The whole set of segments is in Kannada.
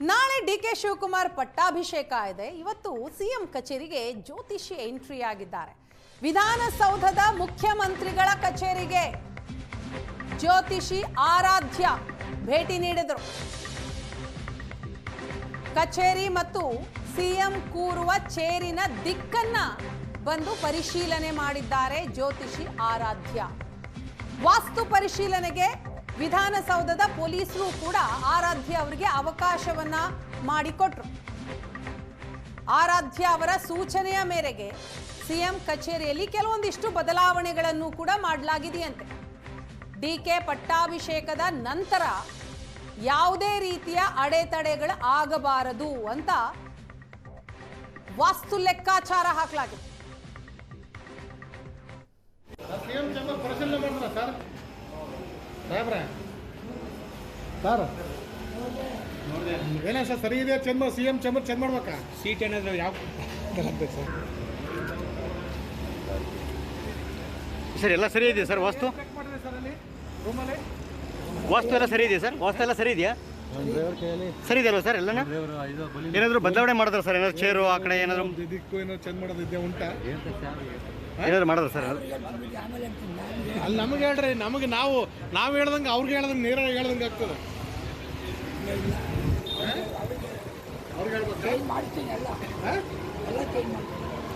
ನಾಳೆ ಡಿಕೆ ಶಿವಕುಮಾರ್ ಪಟ್ಟಾಭಿಷೇಕ ಇದೆ. ಇವತ್ತು ಸಿಎಂ ಕಚೇರಿಗೆ ಜ್ಯೋತಿಷಿ ಎಂಟ್ರಿ ಆಗಿದ್ದಾರೆ. ವಿಧಾನಸೌಧದ ಮುಖ್ಯಮಂತ್ರಿಗಳ ಕಚೇರಿಗೆ ಜ್ಯೋತಿಷಿ ಆರಾಧ್ಯ ಭೇಟಿ ನೀಡಿದರು. ಕಚೇರಿ ಮತ್ತು ಸಿಎಂ ಕೂರುವ ಚೇರಿನ ದಿಕ್ಕನ್ನ ಬಂದು ಪರಿಶೀಲನೆ ಮಾಡಿದ್ದಾರೆ ಜ್ಯೋತಿಷಿ ಆರಾಧ್ಯ. ವಾಸ್ತು ಪರಿಶೀಲನೆಗೆ ವಿಧಾನಸೌಧದ ಪೊಲೀಸರು ಕೂಡ ಆರಾಧ್ಯ ಅವರಿಗೆ ಅವಕಾಶವನ್ನ ಮಾಡಿಕೊಟ್ರು. ಆರಾಧ್ಯ ಅವರ ಸೂಚನೆಯ ಮೇರೆಗೆ ಸಿಎಂ ಕಚೇರಿಯಲ್ಲಿ ಕೆಲವೊಂದಿಷ್ಟು ಬದಲಾವಣೆಗಳನ್ನು ಕೂಡ ಮಾಡಲಾಗಿದೆಯಂತೆ. ಡಿಕೆ ಪಟ್ಟಾಭಿಷೇಕದ ನಂತರ ಯಾವುದೇ ರೀತಿಯ ಅಡೆತಡೆಗಳು ಆಗಬಾರದು ಅಂತ ವಾಸ್ತು ಲೆಕ್ಕಾಚಾರ ಹಾಕಲಾಗಿದೆ. ಏನ ಸರ್ ಸರಿ ಇದೆ? ಸಿಎಂ ಚೇಂಬರ್ ಚೆಕ್ ಮಾಡ್ಬೇಕಾ? ಸೀಟ್ ಏನಾದ್ರು ಯಾವ ಸರ್ ಎಲ್ಲ ಸರಿ ಇದೆಯಾ ಸರ್? ವಾಸ್ತು ವಾಸ್ತು ಎಲ್ಲ ಸರಿ ಇದೆಯಾ ಸರ್? ವಾಸ್ತು ಎಲ್ಲ ಸರಿ ಇದೆಯಾ? ಸರಿ ಇದೆಯಲ್ವ ಸರ್? ಎಲ್ಲನ ಏನಾದರೂ ಬದಲಾವಣೆ ಮಾಡಿದ್ರ ಸರ್? ಏನಾದ್ರು ಚೇರು ಆ ಕಡೆ ಏನಾದ್ರು ಇದಕ್ಕೂ ಏನೋ ಚೆಂದ ಮಾಡೋದಿದ್ದೆ ಉಂಟಾ? ಏನಾದ್ರು ಮಾಡಿದ್ರ ಸರ್? ಅಲ್ಲಿ ನಮಗೆ ಹೇಳ್ರಿ, ನಮಗೆ ನಾವು ಹೇಳ್ದಂಗೆ ಅವ್ರಿಗೆ ಹೇಳ್ದಂಗೆ ನೇರ ಹೇಳ್ದಂಗೆ ಆಗ್ತದೆ. ಅವ್ರಿಗೆ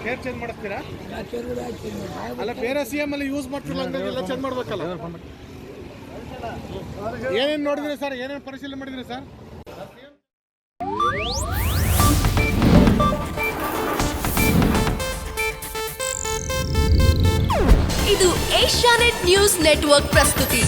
ಕೇರ್ ಚೇಂಜ್ ಮಾಡಿಸ್ತೀರಾ? ಅಲ್ಲ ಬೇರೆ ಸಿಎಂ ಅಲ್ಲಿ ಯೂಸ್ ಮಾಡ್ತಿಲ್ಲ ಎಲ್ಲ ಚೇಂಜ್ ಮಾಡ್ಬೇಕಲ್ಲ. ಏನೇನು ನೋಡಿದ್ರಿ ಸರ್? ಏನೇನು ಪರಿಶೀಲನೆ ಮಾಡಿದ್ರಿ ಸರ್? ಇದು ಏಷ್ಯಾನೆಟ್ ನ್ಯೂಸ್ ನೆಟ್ವರ್ಕ್ ಪ್ರಸ್ತುತಿ.